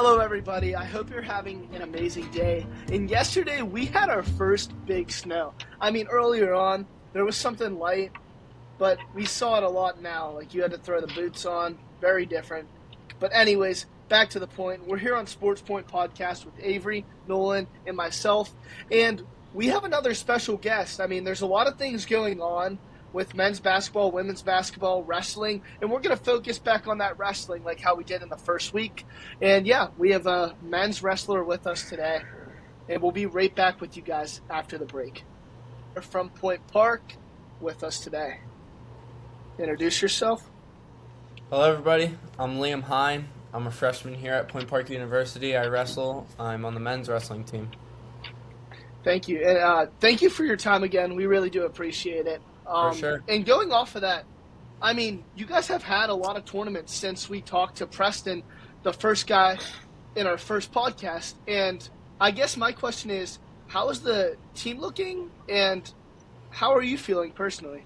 Hello, everybody. I hope you're having an amazing day. And yesterday, we had our first big snow. I mean, earlier on, there was something light, but we saw it a lot now. Like, you had to throw the boots on. Very different. But anyways, back to the point. We're here on Sports Point Podcast with Avery, Nolan, and myself. And we have another special guest. I mean, there's a lot of things going on with men's basketball, women's basketball, wrestling, and we're going to focus back on that wrestling like how we did in the first week. And yeah, we have a men's wrestler with us today, and we'll be right back with you guys after the break. We're from Point Park with us today. Introduce yourself. Hello everybody, I'm Liam Hein. I'm a freshman here at Point Park University. I wrestle. I'm on the men's wrestling team. Thank you. And thank you for your time again. We really do appreciate it. For sure. And going off of that, I mean, you guys have had a lot of tournaments since we talked to Preston, the first guy in our first podcast. And I guess my question is, how is the team looking, and how are you feeling personally?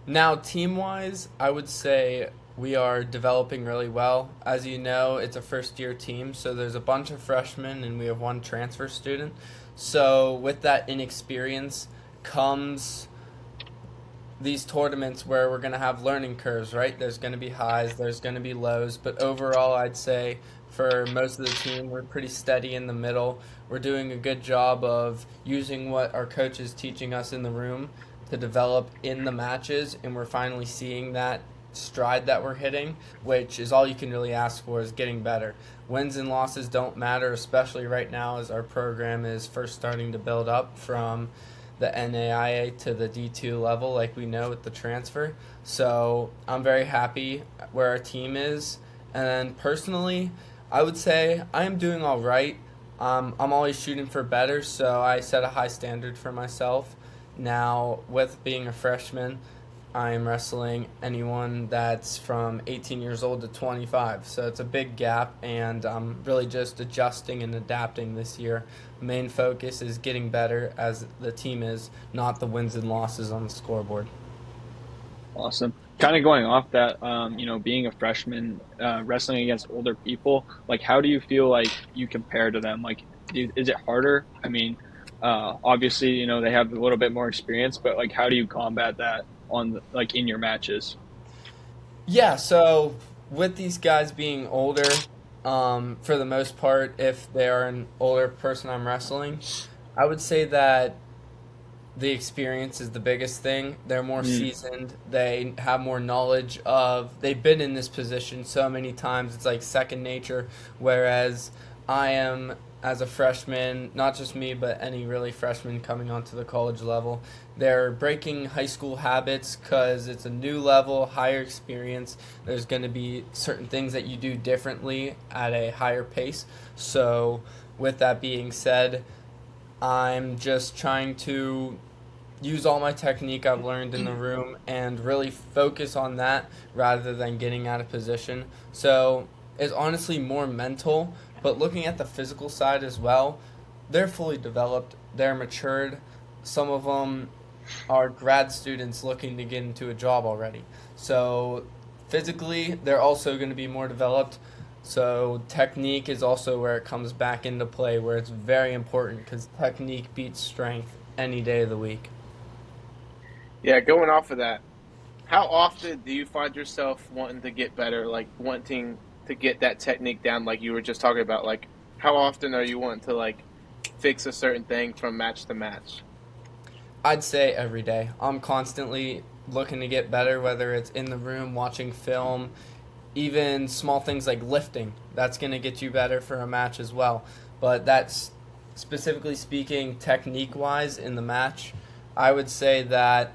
Now, team-wise, I would say we are developing really well. As you know, it's a first-year team, so there's a bunch of freshmen, and we have one transfer student. So with that inexperience comes these tournaments where we're going to have learning curves, right? There's going to be highs, there's going to be lows, but overall I'd say for most of the team we're pretty steady in the middle. We're doing a good job of using what our coach is teaching us in the room to develop in the matches, and we're finally seeing that stride that we're hitting, which is all you can really ask for, is getting better. Wins and losses don't matter, especially right now as our program is first starting to build up from the NAIA to the D2 level like we know with the transfer. So I'm very happy where our team is. And then personally, I would say I am doing all right. I'm always shooting for better, so I set a high standard for myself. Now, with being a freshman, I am wrestling anyone that's from 18 years old to 25. So it's a big gap, and I'm really just adjusting and adapting this year. Main focus is getting better as the team is, not the wins and losses on the scoreboard. Awesome. Kind of going off that, being a freshman, wrestling against older people, like, how do you feel like you compare to them? Like, is it harder? I mean, obviously, they have a little bit more experience, but, like, how do you combat that in your matches? Yeah, so with these guys being older, for the most part, if they are an older person I'm wrestling, I would say that the experience is the biggest thing. They're more seasoned. They have more knowledge they've been in this position so many times. It's like second nature, whereas I am, as a freshman, not just me, but any really freshman coming onto the college level, they're breaking high school habits because it's a new level, higher experience. There's going to be certain things that you do differently at a higher pace. So with that being said, I'm just trying to use all my technique I've learned in the room and really focus on that rather than getting out of position. So it's honestly more mental, but looking at the physical side as well, they're fully developed, they're matured. Some of them are grad students looking to get into a job already. So physically, they're also going to be more developed. So technique is also where it comes back into play, where it's very important because technique beats strength any day of the week. Yeah, going off of that, how often do you find yourself wanting to get better, like wanting to get that technique down like you were just talking about? Like, how often are you wanting to, like, fix a certain thing from match to match? I'd say every day. I'm constantly looking to get better, whether it's in the room, watching film, even small things like lifting. That's going to get you better for a match as well. But that's specifically speaking technique-wise in the match. I would say that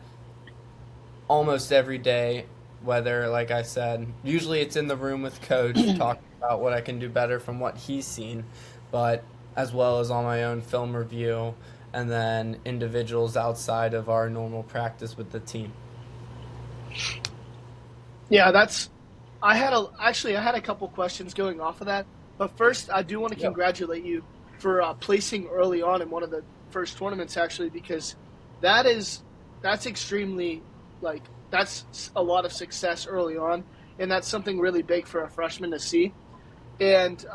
almost every day, whether, like I said, usually it's in the room with coach, talking about what I can do better from what he's seen, but as well as on my own film review, and then individuals outside of our normal practice with the team. Yeah, I had a couple questions going off of that, but first I do want to congratulate you for placing early on in one of the first tournaments, actually, because that's extremely, like, that's a lot of success early on, and that's something really big for a freshman to see. And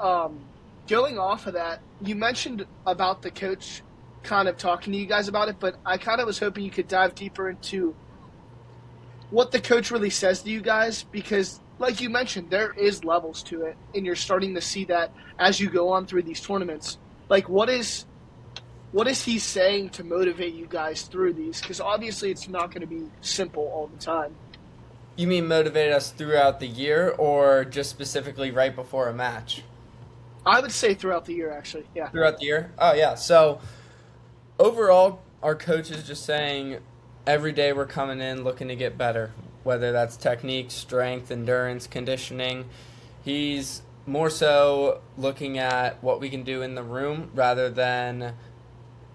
going off of that, you mentioned about the coach kind of talking to you guys about it, but I kind of was hoping you could dive deeper into what the coach really says to you guys, because like you mentioned, there is levels to it, and you're starting to see that as you go on through these tournaments. Like, what is he saying to motivate you guys through these? Because obviously it's not going to be simple all the time. You mean motivate us throughout the year or just specifically right before a match? I would say throughout the year, actually. Yeah. Throughout the year? Oh, yeah. So overall, our coach is just saying every day we're coming in looking to get better, whether that's technique, strength, endurance, conditioning. He's more so looking at what we can do in the room rather than,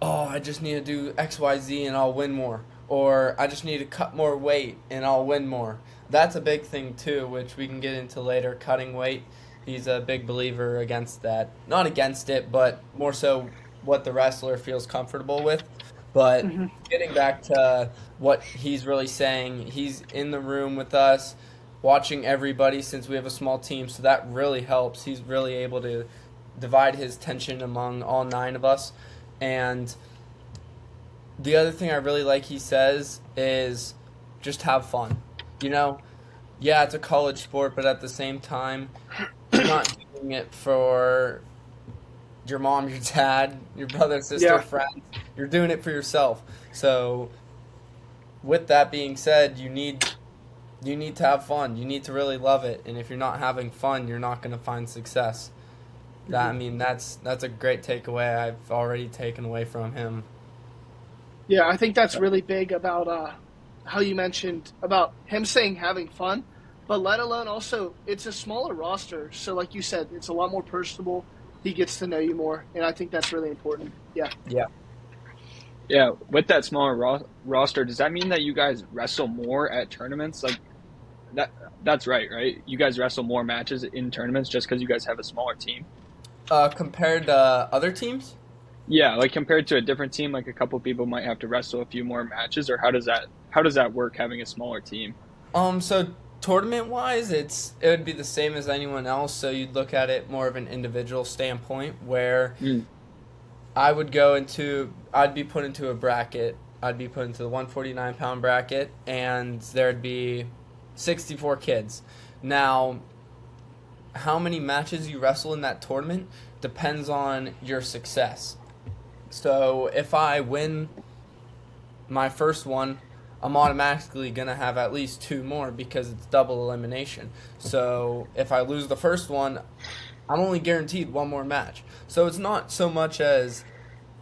oh, I just need to do X, Y, Z and I'll win more. Or I just need to cut more weight and I'll win more. That's a big thing too, which we can get into later, cutting weight. He's a big believer against that. Not against it, but more so what the wrestler feels comfortable with. But getting back to what he's really saying, he's in the room with us, watching everybody since we have a small team, so that really helps. He's really able to divide his attention among all 9 of us. And the other thing I really like he says is just have fun. You know, yeah, it's a college sport, but at the same time, you're not doing it for your mom, your dad, your brother, sister, friends. You're doing it for yourself. So with that being said, you need to have fun. You need to really love it. And if you're not having fun, you're not going to find success. I mean, that's a great takeaway I've already taken away from him. Yeah, I think that's really big about how you mentioned about him saying having fun, but let alone also it's a smaller roster. So like you said, it's a lot more personable. He gets to know you more, and I think that's really important. Yeah. Yeah. Yeah, with that smaller roster, does that mean that you guys wrestle more at tournaments? Like that's right? You guys wrestle more matches in tournaments just because you guys have a smaller team? Compared to other teams? Yeah, like compared to a different team, like a couple people might have to wrestle a few more matches, or how does that work having a smaller team? So tournament wise, it would be the same as anyone else. So you'd look at it more of an individual standpoint, where I'd be put into a bracket. I'd be put into the 149-pound bracket, and there'd be 64 kids. Now, how many matches you wrestle in that tournament depends on your success. So if I win my first one, I'm automatically going to have at least 2 more because it's double elimination. So if I lose the first one, I'm only guaranteed 1 more match. So it's not so much as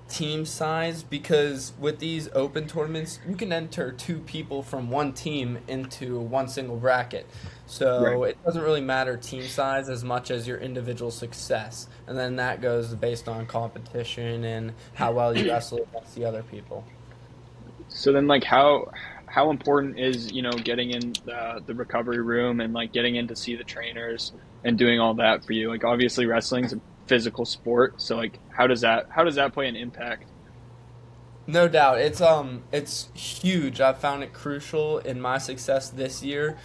team size, because with these open tournaments, you can enter 2 people from one team into one single bracket. So It doesn't really matter team size as much as your individual success. And then that goes based on competition and how well you wrestle against the other people. So then, like, how important is, getting in the recovery room and, like, getting in to see the trainers and doing all that for you? Like, obviously wrestling's a physical sport, so, like, how does that play an impact? No doubt. It's huge. I've found it crucial in my success this year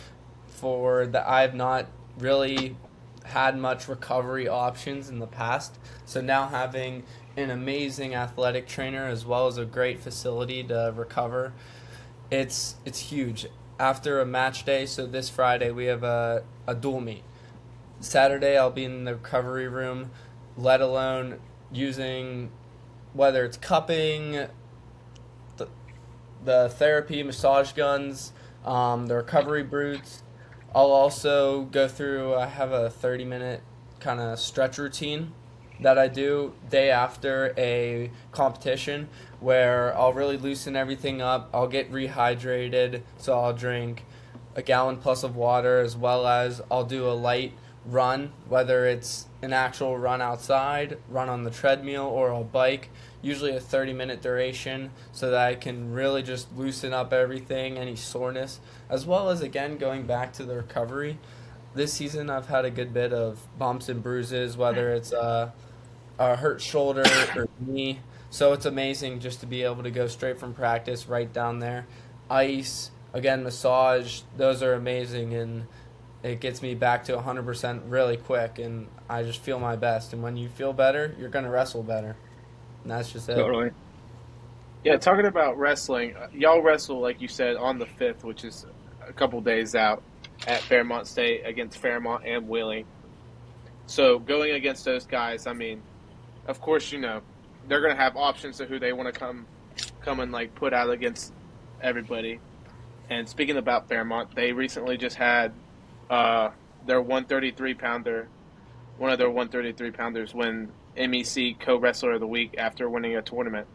for that I've not really had much recovery options in the past. So now having an amazing athletic trainer as well as a great facility to recover, it's huge. After a match day, so this Friday we have a dual meet. Saturday I'll be in the recovery room, let alone using whether it's cupping, the therapy, massage guns, the recovery brutes. I'll also go through, I have a 30-minute kind of stretch routine that I do day after a competition where I'll really loosen everything up. I'll get rehydrated, so I'll drink a gallon plus of water, as well as I'll do a light run, whether it's an actual run outside, run on the treadmill, or I'll bike, usually a 30-minute duration, so that I can really just loosen up everything, any soreness, as well as, again, going back to the recovery. This season I've had a good bit of bumps and bruises, whether it's a hurt shoulder or knee, so it's amazing just to be able to go straight from practice right down there. Ice, again, massage, those are amazing, and it gets me back to 100% really quick, and I just feel my best. And when you feel better, you're going to wrestle better. And that's just it. Totally. Yeah, talking about wrestling, y'all wrestle, like you said, on the 5th, which is a couple days out at Fairmont State against Fairmont and Wheeling. So going against those guys, I mean, of course, they're going to have options of who they want to come and, like, put out against everybody. And speaking about Fairmont, they recently just had their 133-pounder, one of their 133-pounders win MEC Co-Wrestler of the Week after winning a tournament.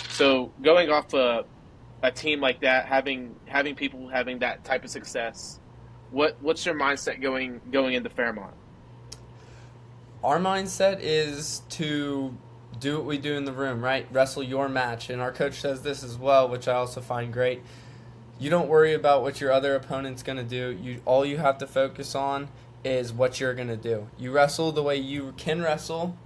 So going off a team like that, having people having that type of success, what's your mindset going into Fairmont? Our mindset is to do what we do in the room, right? Wrestle your match. And our coach says this as well, which I also find great. You don't worry about what your other opponent's going to do. All you have to focus on is what you're going to do. You wrestle the way you can wrestle,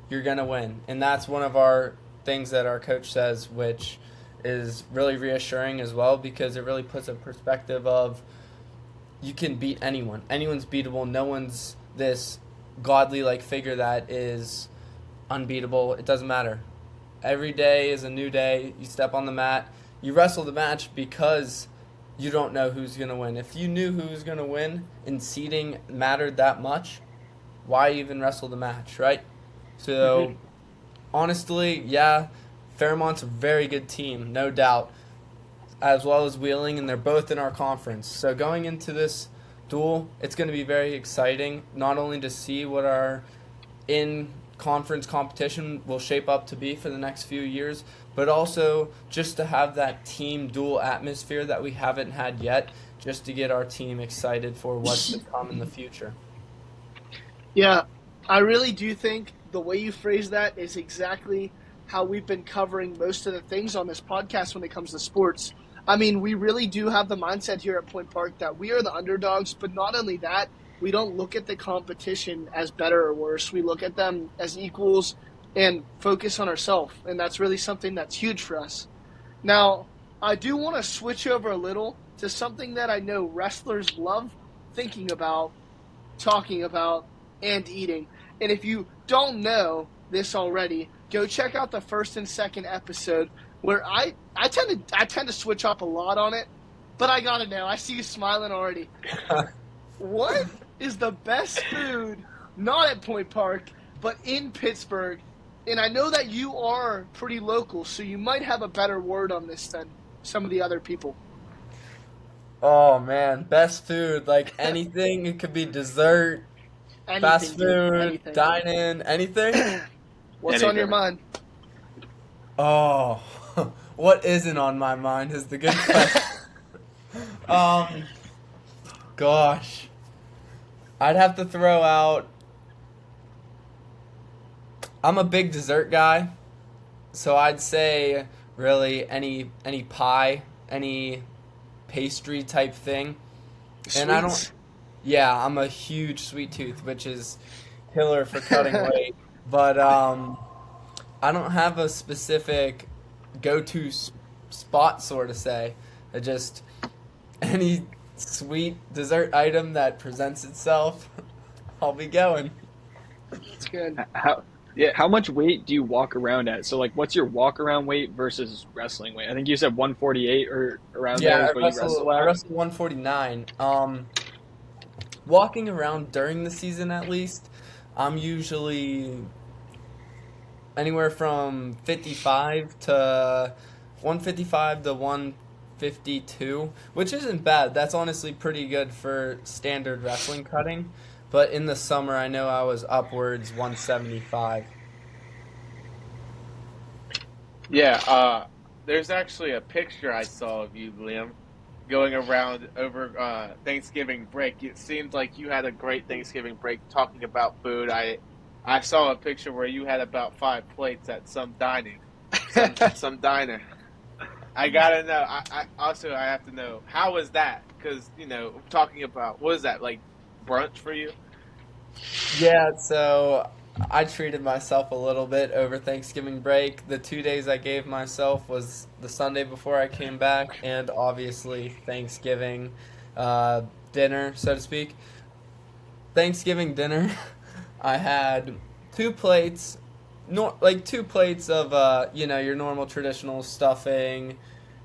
you're going to win. And that's one of our things that our coach says, which is really reassuring as well, because it really puts a perspective of you can beat anyone. Anyone's beatable. No one's this godly like figure that is unbeatable. It doesn't matter. Every day is a new day. You step on the mat. You wrestle the match because you don't know who's going to win. If you knew who was going to win and seeding mattered that much, why even wrestle the match, right? So, honestly, yeah, Fairmont's a very good team, no doubt, as well as Wheeling, and they're both in our conference. So going into this duel, it's going to be very exciting, not only to see what our in-conference competition will shape up to be for the next few years, but also just to have that team duel atmosphere that we haven't had yet, just to get our team excited for what's to come in the future. Yeah, I really do think the way you phrase that is exactly how we've been covering most of the things on this podcast when it comes to sports. I mean, we really do have the mindset here at Point Park that we are the underdogs, but not only that, we don't look at the competition as better or worse. We look at them as equals and focus on ourselves, and that's really something that's huge for us. Now, I do want to switch over a little to something that I know wrestlers love thinking about, talking about, and eating. And if you don't know this already, go check out the first and second episode where I tend to switch up a lot on it, but I gotta know. I see you smiling already. What is the best food, not at Point Park, but in Pittsburgh? And I know that you are pretty local, so you might have a better word on this than some of the other people. Oh, man, best food, like anything. It could be dessert, Anything, fast dude, food, anything. dine-in, anything. What's on your mind? Oh, what isn't on my mind is the good question. Gosh, I'd have to throw out. I'm a big dessert guy, so I'd say really any pie, any pastry type thing. And I don't. Yeah, I'm a huge sweet tooth, which is killer for cutting weight. But I don't have a specific go-to spot, sort of say. I just any sweet dessert item that presents itself, I'll be going. It's good. How much weight do you walk around at? So, like, what's your walk around weight versus wrestling weight? I think you said 148 or around there is what you wrestle I at. wrestle 149. Walking around during the season, at least, I'm usually anywhere from 155 to 152, which isn't bad. That's honestly pretty good for standard wrestling cutting. But in the summer, I know I was upwards 175. Yeah, there's actually a picture I saw of you, Liam, going around over Thanksgiving break. It seemed like you had a great Thanksgiving break talking about food. I saw a picture where you had about 5 plates at some some diner. I gotta know. I have to know, how was that? Because talking about, what is that, like brunch for you? Yeah, so I treated myself a little bit over Thanksgiving break. The 2 days I gave myself was the Sunday before I came back, and obviously Thanksgiving. dinner, so to speak. Thanksgiving dinner, I had two plates, like 2 plates of your normal traditional stuffing,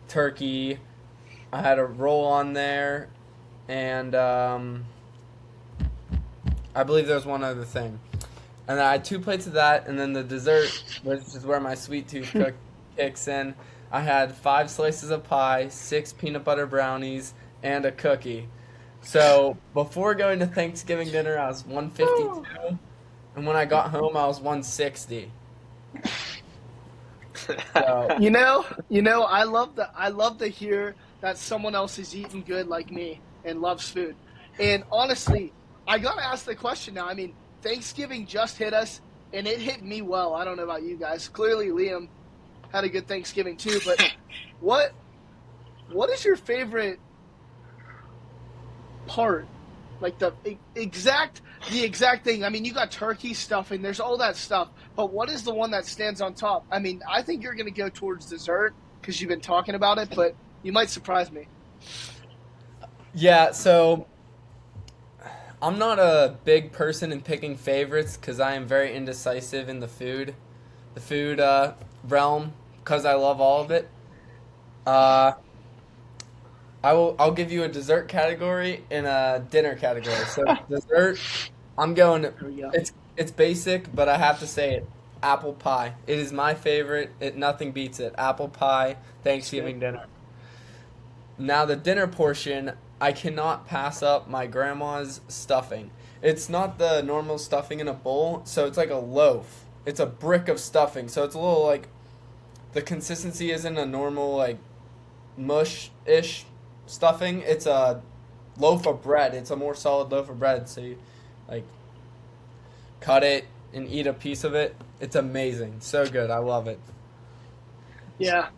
turkey. I had a roll on there, and I believe there was one other thing. And then I had 2 plates of that, and then the dessert, which is where my sweet tooth kicks in. I had 5 slices of pie, 6 peanut butter brownies, and a cookie. So before going to Thanksgiving dinner, I was 152, and when I got home, I was 160. So I love to hear that someone else is eating good like me and loves food. And honestly, I gotta ask the question now. I mean, Thanksgiving just hit us, and it hit me well. I don't know about you guys. Clearly, Liam had a good Thanksgiving too. But what is your favorite part? Like the exact thing. I mean, you got turkey stuffing. There's all that stuff. But what is the one that stands on top? I mean, I think you're gonna go towards dessert because you've been talking about it. But you might surprise me. yeah, so I'm not a big person in picking favorites because I am very indecisive in the food realm because I love all of it. Uh, I'll give you a dessert category and a dinner category. So dessert, I'm going. There we go. It's basic, but I have to say it. Apple pie. It is my favorite. Nothing beats it. Apple pie, Thanksgiving dinner. Now the dinner portion, I cannot pass up my grandma's stuffing. It's not the normal stuffing in a bowl, so it's like a loaf. It's a brick of stuffing, so it's a little like the consistency isn't a normal like mush-ish stuffing. It's a loaf of bread. It's a more solid loaf of bread, so you like cut it and eat a piece of it. It's amazing. So good. I love it. Yeah,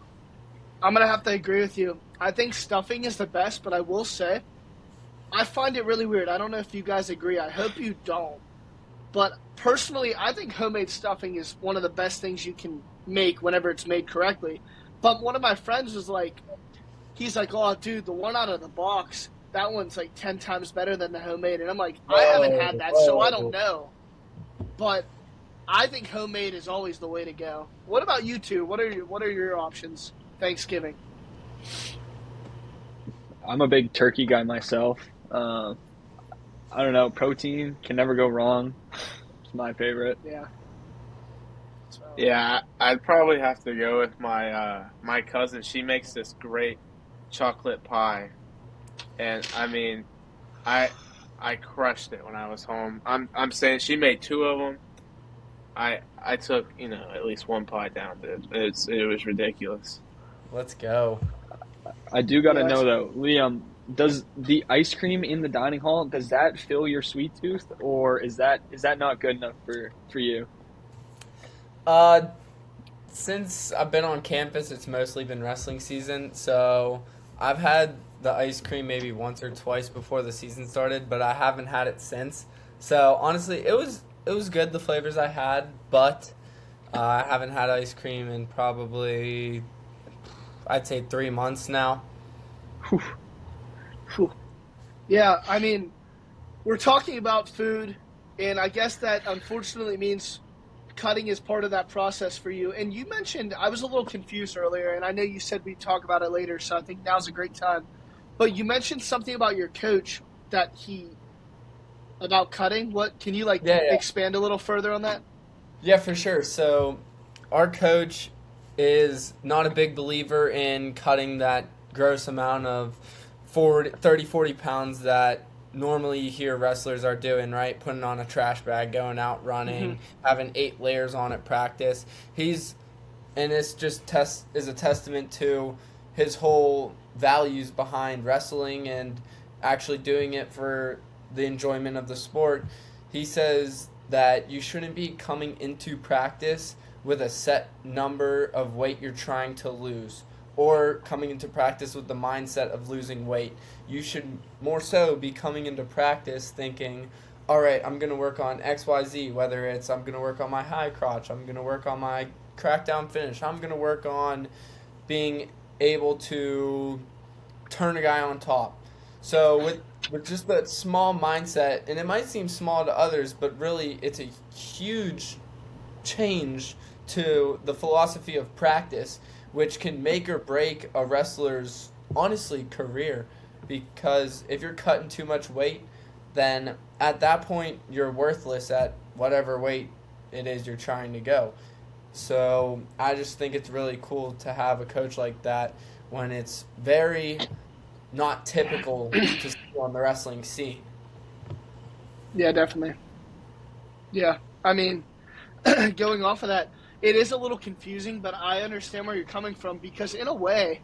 I'm gonna have to agree with you. I think stuffing is the best, but I will say I find it really weird. I don't know if you guys agree. I hope you don't. But personally, I think homemade stuffing is one of the best things you can make whenever it's made correctly. But one of my friends was like, he's like, "Oh, dude, the one out of the box, that one's like 10 times better than the homemade." And I'm like, I haven't had that, so I don't know. But I think homemade is always the way to go. What about you two? What are your options? Thanksgiving. I'm a big turkey guy myself. I don't know, protein can never go wrong. It's my favorite. Yeah. Yeah, I'd probably have to go with my cousin. She makes this great chocolate pie, and I mean, I crushed it when I was home. I'm saying she made 2 of them. I took at least one pie down. It was ridiculous. Let's go. I do got to Yeah. know though, Liam, does the ice cream in the dining hall, does that fill your sweet tooth, or is that not good enough for you? Uh, since I've been on campus, it's mostly been wrestling season, so I've had the ice cream maybe once or twice before the season started, but I haven't had it since. So honestly, it was good the flavors I had, but I haven't had ice cream in probably I'd say 3 months now. Whew. Phew. Yeah, I mean, we're talking about food, and I guess that unfortunately means cutting is part of that process for you. And you mentioned, I was a little confused earlier, and I know you said we'd talk about it later, so I think now's a great time. But you mentioned something about your coach about cutting. What can you Yeah. expand a little further on that? Yeah, for sure. So, our coach is not a big believer in cutting that gross amount of 40 pounds that normally you hear wrestlers are doing, right? Putting on a trash bag, going out running, having 8 layers on at practice. And it's just is a testament to his whole values behind wrestling and actually doing it for the enjoyment of the sport. He says that you shouldn't be coming into practice with a set number of weight you're trying to lose or coming into practice with the mindset of losing weight. You should more so be coming into practice thinking, all right, I'm going to work on XYZ, whether it's I'm going to work on my high crotch, I'm going to work on my crackdown finish, I'm going to work on being able to turn a guy on top. So With just that small mindset, and it might seem small to others, but really it's a huge change to the philosophy of practice, which can make or break a wrestler's honestly career. Because if you're cutting too much weight, then at that point you're worthless at whatever weight it is you're trying to go. So I just think it's really cool to have a coach like that when it's very not typical to see on the wrestling scene. Yeah, definitely. Yeah. I mean, going off of that, it is a little confusing, but I understand where you're coming from because in a way,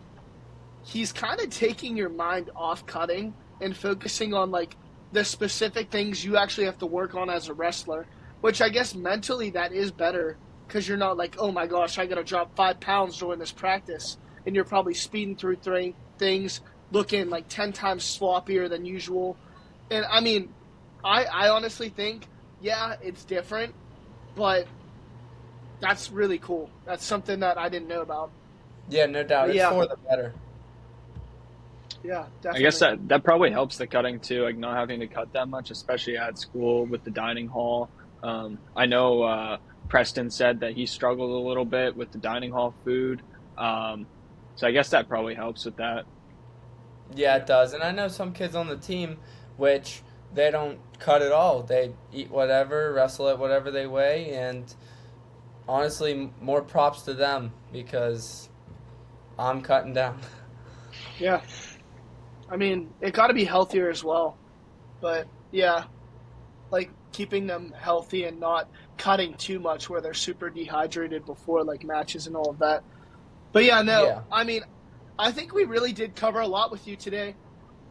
he's kind of taking your mind off cutting and focusing on like the specific things you actually have to work on as a wrestler, which I guess mentally that is better because you're not like, oh my gosh, I got to drop 5 pounds during this practice. And you're probably speeding through things, looking like 10 times sloppier than usual. And I mean, I honestly think, yeah, it's different, but that's really cool. That's something that I didn't know about. Yeah, no doubt. But It's yeah, for the better. yeah, I guess definitely. that probably helps the cutting too, like not having to cut that much, especially at school with the dining hall. I know Preston said that he struggled a little bit with the dining hall food. Um, so I guess that probably helps with that. Yeah, it Yeah. does. And I know some kids on the team which they don't cut at all. They eat whatever, wrestle at whatever they weigh, and honestly, more props to them because I'm cutting down. Yeah. I mean, it got to be healthier as well. But yeah, like keeping them healthy and not cutting too much where they're super dehydrated before like matches and all of that. But yeah, no, Yeah. I mean, I think we really did cover a lot with you today.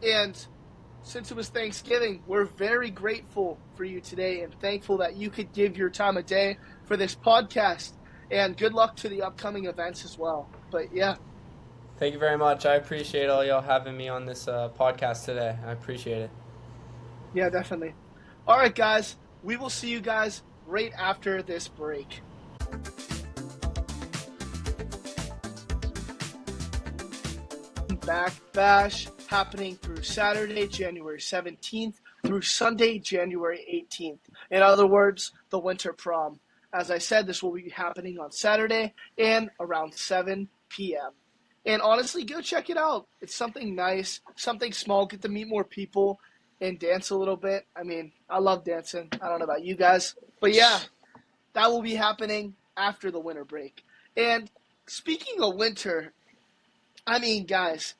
And since it was Thanksgiving, we're very grateful for you today and thankful that you could give your time of day for this podcast. And good luck to the upcoming events as well. But yeah, Thank you very much. I appreciate all y'all having me on this podcast today. I appreciate it. yeah, definitely. All right, guys, we will see you guys right after this break. Back Bash happening through Saturday, January 17th through Sunday, January 18th. In other words, the Winter Prom. As I said, this will be happening on Saturday and around 7 p.m. And honestly, go check it out. It's something nice, something small. Get to meet more people and dance a little bit. I mean, I love dancing. I don't know about you guys. But yeah, that will be happening after the winter break. And speaking of winter, I mean, guys,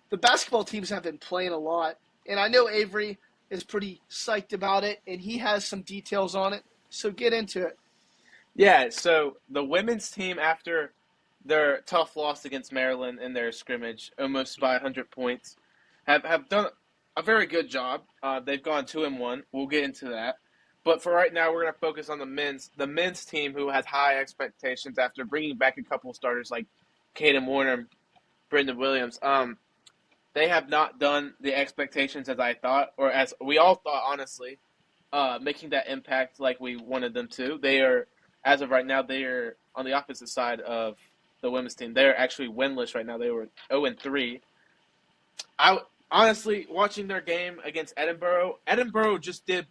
the basketball teams have been playing a lot, and I know Avery is pretty psyched about it, and he has some details on it. So get into it. Yeah, so the women's team, after their tough loss against Maryland in their scrimmage, almost by 100 points, have done a very good job. They've gone 2-1. We'll get into that. But for right now, we're going to focus on the men's team, who has high expectations after bringing back a couple of starters like Caden Warner, Brendan Williams. They have not done the expectations as I thought, or as we all thought, honestly, making that impact like we wanted them to. They are, as of right now, they are on the opposite side of the women's team. They're actually winless right now. They were 0-3. I honestly watching their game against Edinburgh. Edinburgh just did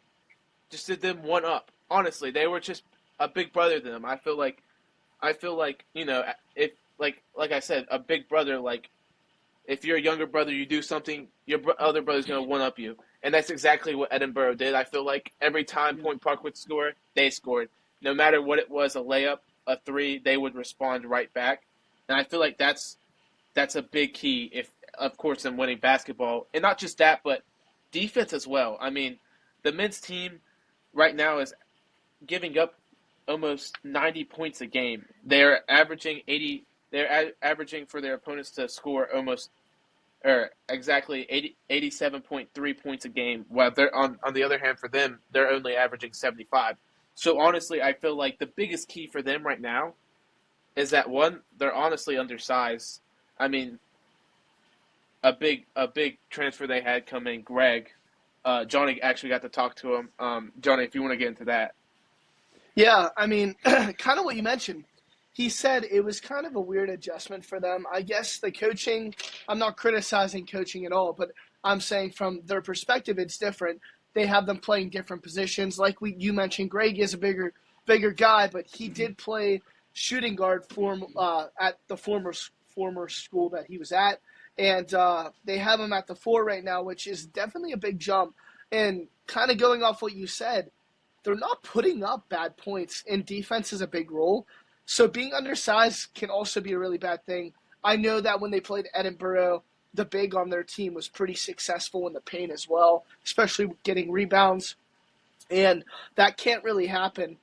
them one up. Honestly, they were just a big brother to them. I feel like if like I said, a big brother, like if you're a younger brother, you do something, your other brother's going to one up you. And that's exactly what Edinburgh did. I feel like every time Point Park would score, they scored. No matter what it was, a layup, a three, they would respond right back. And I feel like that's a big key, if of course, in winning basketball. And not just that, but defense as well. I mean, the men's team right now is giving up almost 90 points a game. They're averaging 80. They're averaging for their opponents to score almost or exactly 87.3 points a game. While they're on the other hand, for them, they're only averaging 75. So honestly, I feel like the biggest key for them right now is that one, they're honestly undersized. I mean, a big transfer they had come in, Greg. Johnny actually got to talk to him. Johnny, if you want to get into that. Yeah, I mean, kind of what you mentioned. He said it was kind of a weird adjustment for them. I guess the coaching, I'm not criticizing coaching at all, but I'm saying from their perspective, it's different. They have them playing different positions. Like you mentioned, Greg is a bigger guy, but he did play shooting guard at the former school that he was at, and they have him at the four right now, which is definitely a big jump. And kind of going off what you said, they're not putting up bad points, and defense is a big role. So being undersized can also be a really bad thing. I know that when they played Edinburgh, the big on their team was pretty successful in the paint as well, especially getting rebounds. And that can't really happen,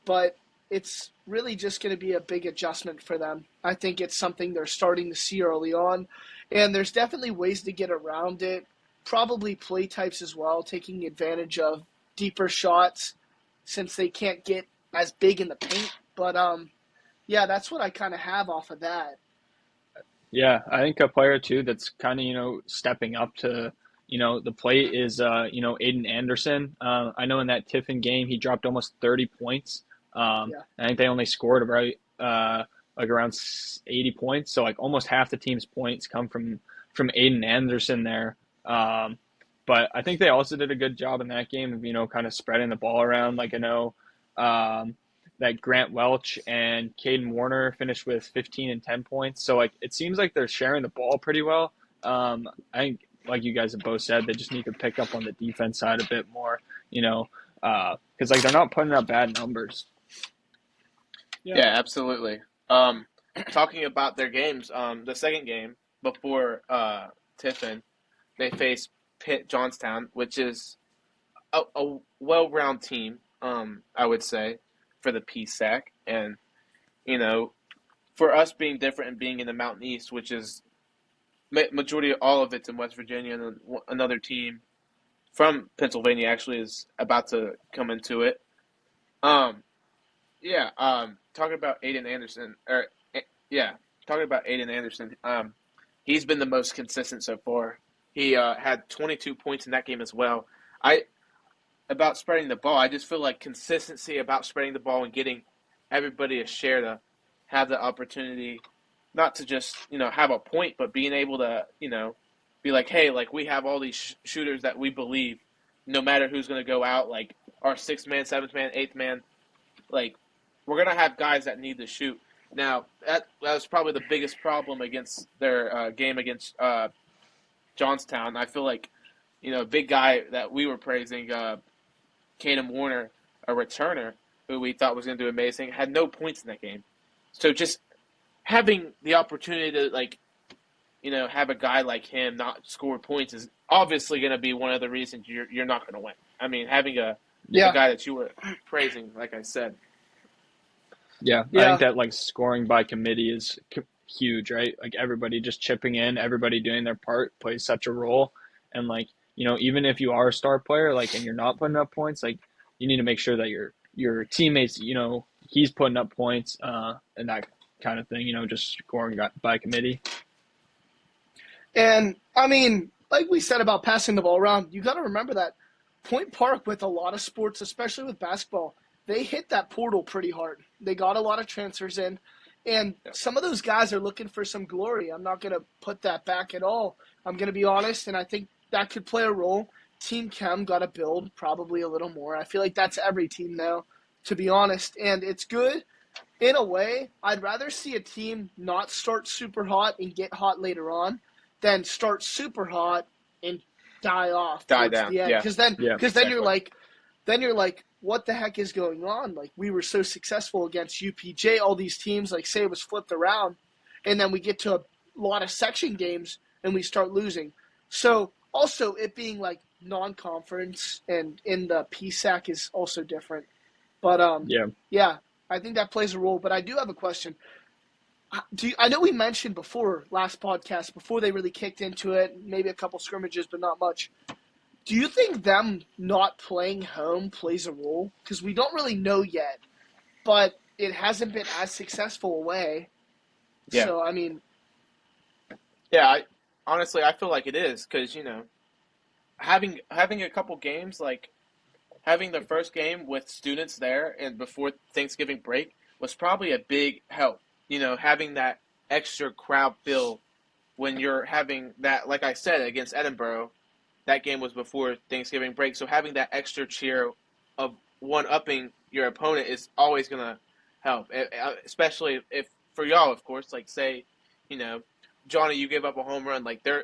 but it's really just going to be a big adjustment for them. I think it's something they're starting to see early on, and there's definitely ways to get around it. Probably play types as well, taking advantage of deeper shots since they can't get as big in the paint. But yeah, that's what I kind of have off of that. Yeah, I think a player too that's kind of, stepping up to, the plate is, Aiden Anderson. I know in that Tiffin game, he dropped almost 30 points. Yeah. I think they only scored about, like around 80 points. So like almost half the team's points come from Aiden Anderson there. But I think they also did a good job in that game of, kind of spreading the ball around. Like I know, that Grant Welch and Caden Warner finished with 15 and 10 points. So like it seems like they're sharing the ball pretty well. I think like you guys have both said, they just need to pick up on the defense side a bit more, because like they're not putting up bad numbers. Yeah, absolutely. Talking about their games, the second game before Tiffin, they faced Pitt Johnstown, which is a well-rounded team, I would say, for the PSAC. And, for us being different and being in the Mountain East, which is majority of all of it's in West Virginia, and another team from Pennsylvania actually is about to come into it. Yeah, talking about Aiden Anderson, talking about Aiden Anderson, he's been the most consistent so far. He had 22 points in that game as well. About spreading the ball, I just feel like consistency about spreading the ball and getting everybody a share to have the opportunity, not to just, have a point, but being able to, be like, hey, like we have all these shooters that we believe, no matter who's going to go out, like our sixth man, seventh man, eighth man, like we're going to have guys that need to shoot. Now, that was probably the biggest problem against their game against Johnstown. I feel like, a big guy that we were praising, Caden Warner, a returner, who we thought was going to do amazing, had no points in that game. So just having the opportunity to, have a guy like him not score points is obviously going to be one of the reasons you're not going to win. I mean, having a guy that you were praising, like I said. Yeah, I think that like scoring by committee is huge, right? Like everybody just chipping in, everybody doing their part plays such a role. And like, even if you are a star player, like, and you're not putting up points, like you need to make sure that your teammates, he's putting up points, and that kind of thing, just scoring by committee. And I mean, like we said about passing the ball around, you got to remember that Point Park, with a lot of sports, especially with basketball, they hit that portal pretty hard. They got a lot of transfers in, and some of those guys are looking for some glory. I'm not going to put that back at all. I'm going to be honest, and I think that could play a role. Team Chem got to build probably a little more. I feel like that's every team now, to be honest, and it's good. In a way, I'd rather see a team not start super hot and get hot later on than start super hot and die down. The end. Yeah. Because then exactly. you're like, what the heck is going on? Like, we were so successful against UPJ, all these teams, like, say it was flipped around, and then we get to a lot of section games and we start losing. So also it being like non-conference and in the PSAC is also different. But yeah, I think that plays a role. But I do have a question. I know we mentioned before, last podcast, before they really kicked into it, maybe a couple scrimmages, but not much. Do you think them not playing home plays a role? Because we don't really know yet, but it hasn't been as successful away. Yeah. So, I mean. Yeah, honestly, I feel like it is because, having a couple games, like having the first game with students there and before Thanksgiving break was probably a big help. Having that extra crowd feel when you're having that, like I said, against Edinburgh, that game was before Thanksgiving break. So having that extra cheer of one-upping your opponent is always going to help, especially if for y'all, of course, like say, you know, Johnny, you give up a home run, like they're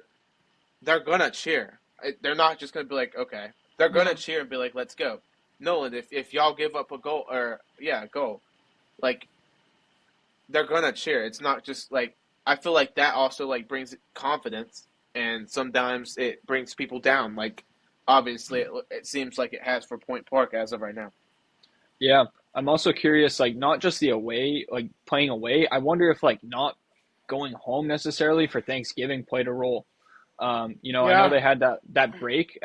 going to cheer. They're not just going to be like, okay. They're going to cheer and be like, let's go. Nolan, if y'all give up a goal, goal, like, they're going to cheer. It's not just like, I feel like that also like brings confidence, and sometimes it brings people down. Like, obviously, it seems like it has for Point Park as of right now. Yeah, I'm also curious, like not just the away, like playing away. I wonder if like not going home necessarily for Thanksgiving played a role. I know Yeah. they had that break,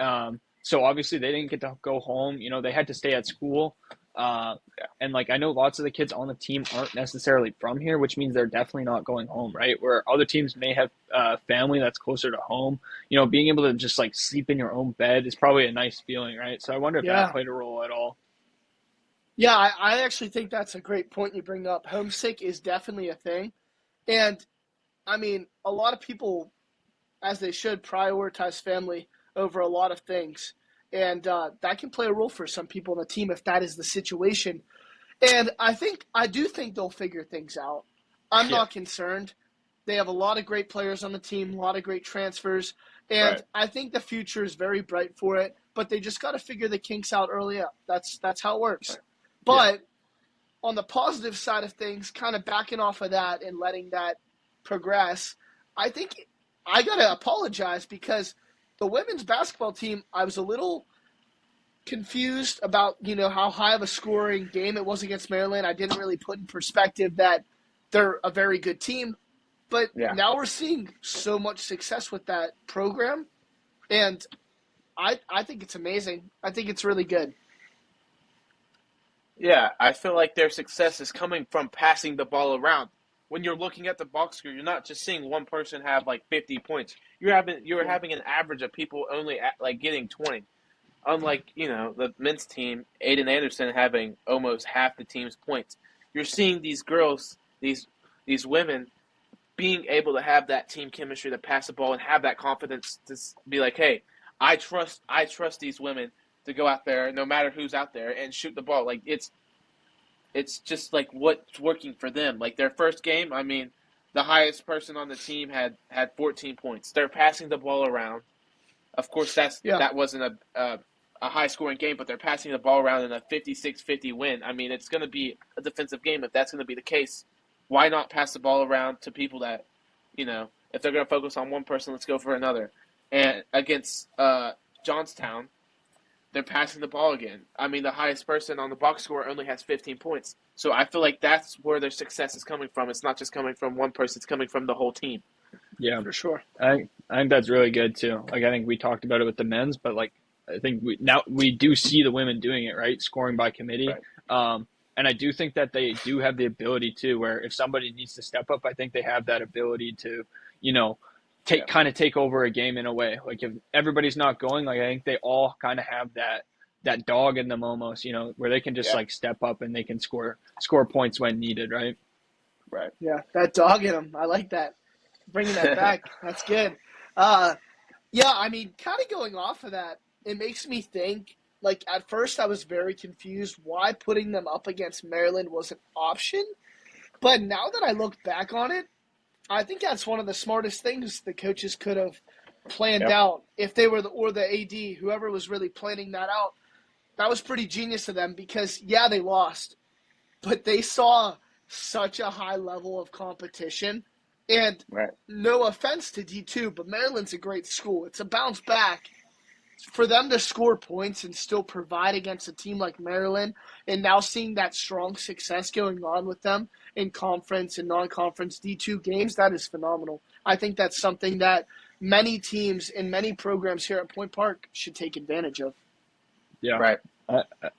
so obviously they didn't get to go home. They had to stay at school, and like I know lots of the kids on the team aren't necessarily from here, which means they're definitely not going home, right? Where other teams may have family that's closer to home. Being able to just like sleep in your own bed is probably a nice feeling, right? So I wonder if that Yeah. played a role at all. Yeah, I actually think that's a great point you bring up. Homesick is definitely a thing. And, I mean, a lot of people, as they should, prioritize family over a lot of things. And that can play a role for some people on the team if that is the situation. And I do think they'll figure things out. I'm Yeah, not concerned. They have a lot of great players on the team, a lot of great transfers, and right. I think the future is very bright for it. But they just got to figure the kinks out early up. That's how it works. Yeah, But on the positive side of things, kind of backing off of that and letting that progress, I think I gotta apologize because the women's basketball team, I was a little confused about how high of a scoring game it was against Maryland. I didn't really put in perspective that they're a very good team, but Yeah. now we're seeing so much success with that program, and I think it's amazing. I think it's really good. Yeah, I feel like their success is coming from passing the ball around. When you're looking at the box score, you're not just seeing one person have like 50 points. You're Yeah, having an average of people only like getting 20. Unlike the men's team, Aiden Anderson having almost half the team's points. You're seeing these girls, these women, being able to have that team chemistry to pass the ball and have that confidence to be like, hey, I trust these women to go out there, no matter who's out there, and shoot the ball. Like it's just like what's working for them. Like their first game, I mean, the highest person on the team had 14 points. They're passing the ball around. Of course, yeah, that wasn't a high scoring game, but they're passing the ball around in a 56-50 win. I mean, it's going to be a defensive game if that's going to be the case. Why not pass the ball around to people that, if they're going to focus on one person, let's go for another. And against Johnstown, they're passing the ball again. I mean, the highest person on the box score only has 15 points. So I feel like that's where their success is coming from. It's not just coming from one person; it's coming from the whole team. yeah. for sure. I think that's really good too. Like I think we talked about it with the men's, but like I think we do see the women doing it, right? Scoring by committee. Right. And I do think that they do have the ability to where if somebody needs to step up, I think they have that ability to, you know, Yeah. take over a game in a way. Like if everybody's not going, like I think they all kind of have that dog in them almost, where they can just Yeah. like step up and they can score points when needed, right? Right. Yeah, that dog in them. I like that. Bringing that back. That's good. Yeah, I mean, kind of going off of that, it makes me think. Like at first, I was very confused why putting them up against Maryland was an option. But now that I look back on it, I think that's one of the smartest things the coaches could have planned Yep. out. If they were the AD, whoever was really planning that out, that was pretty genius of them because yeah, they lost, but they saw such a high level of competition. And Right. no offense to D2, but Maryland's a great school. It's a bounce back for them to score points and still provide against a team like Maryland, and now seeing that strong success going on with them in conference and non-conference D2 games, that is phenomenal. I think that's something that many teams and many programs here at Point Park should take advantage of. Yeah. Right.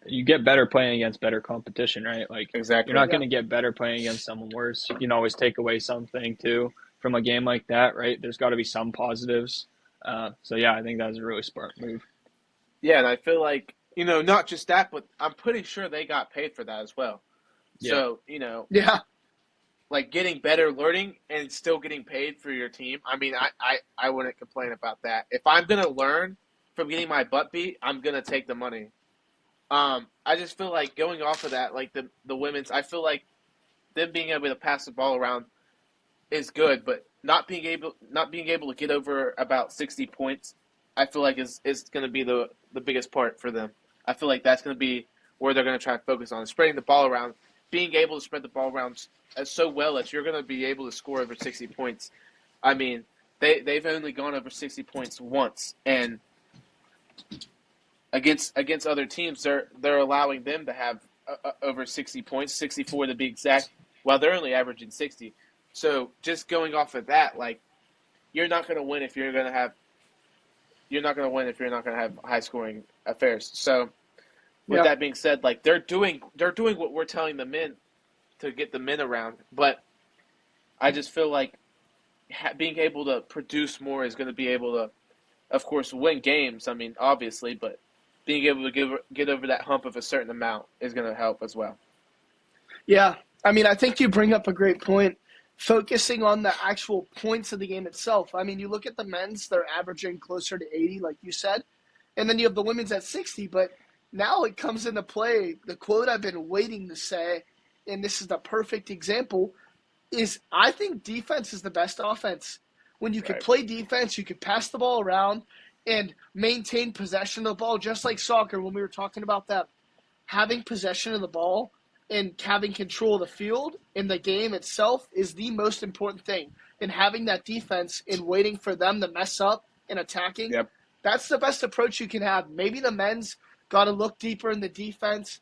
You get better playing against better competition, right? Like Exactly. you're not Yeah. going to get better playing against someone worse. You can always take away something too from a game like that, right? There's got to be some positives. So yeah, I think that was a really smart move. Yeah, and I feel like not just that, but I'm pretty sure they got paid for that as well. Yeah, So Yeah. like getting better learning and still getting paid for your team. I mean, I wouldn't complain about that. If I'm gonna learn from getting my butt beat, I'm gonna take the money. I just feel like going off of that, like the women's, I feel like them being able to pass the ball around is good, but not being able to get over about 60 points, I feel like is going to be the biggest part for them. I feel like that's going to be where they're going to try and focus on spreading the ball around, being able to spread the ball around so well that you're going to be able to score over 60 points. I mean, they've only gone over 60 points once, and against other teams, they're allowing them to have over 60 points, 64 to be exact, while they're only averaging 60. So just going off of that, like you're not going to win if you're not going to have high scoring affairs. So with that being said, like they're doing what we're telling the men to get the men around, but I just feel like being able to produce more is going to be able to, of course, win games. I mean, obviously, but being able to get over that hump of a certain amount is going to help as well. Yeah, I mean, I think you bring up a great point. Focusing on the actual points of the game itself. I mean, you look at the men's, they're averaging closer to 80, like you said, and then you have the women's at 60, but now it comes into play. The quote I've been waiting to say, and this is the perfect example, is I think defense is the best offense. When you can play defense, you can pass the ball around and maintain possession of the ball, just like soccer when we were talking about that. Having possession of the ball and having control of the field in the game itself is the most important thing. And having that defense and waiting for them to mess up and attacking, that's the best approach you can have. Maybe the men's got to look deeper in the defense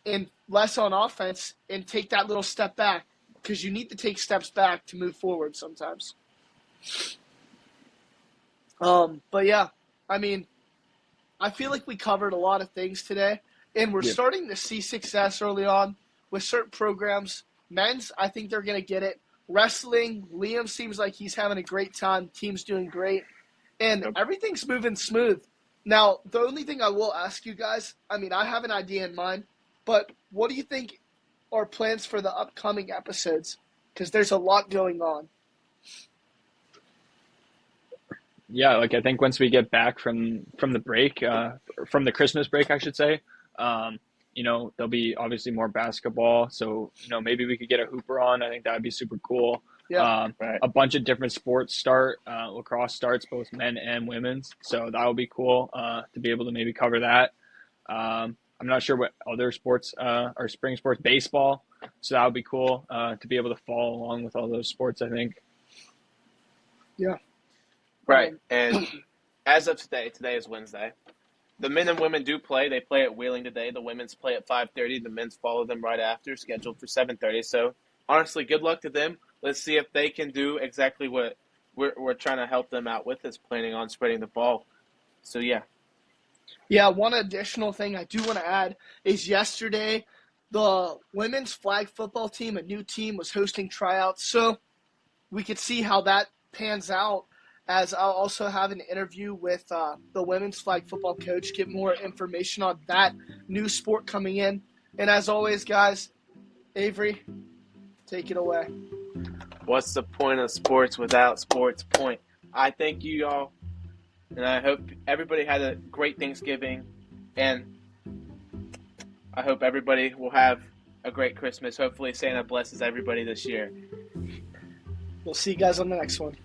and less on offense and take that little step back, because you need to take steps back to move forward sometimes. But yeah, I mean, I feel like we covered a lot of things today, and we're starting to see success early on with certain programs. Men's, I think they're going to get it. Wrestling, Liam seems like he's having a great time. Team's doing great. And everything's moving smooth. Now, the only thing I will ask you guys, I mean, I have an idea in mind, but what do you think are plans for the upcoming episodes? Because there's a lot going on. Yeah, like I think once we get back from the break, from the Christmas break, I should say, there'll be obviously more basketball. So, maybe we could get a hooper on. I think that would be super cool. Yeah. A bunch of different sports start. Lacrosse starts both men and women's. So that would be cool to be able to maybe cover that. I'm not sure what other sports are spring sports, baseball. So that would be cool to be able to follow along with all those sports, I think. Yeah. Right. And as of today is Wednesday. The men and women do play. They play at Wheeling today. The women's play at 5:30. The men's follow them right after, scheduled for 7:30. So, honestly, good luck to them. Let's see if they can do exactly what we're trying to help them out with, is planning on spreading the ball. So, yeah. Yeah, one additional thing I do want to add is yesterday the women's flag football team, a new team, was hosting tryouts. So we could see how that pans out, as I'll also have an interview with the women's flag football coach, get more information on that new sport coming in. And as always, guys, Avery, take it away. What's the point of sports without sports point? I thank you, y'all, and I hope everybody had a great Thanksgiving, and I hope everybody will have a great Christmas. Hopefully Santa blesses everybody this year. We'll see you guys on the next one.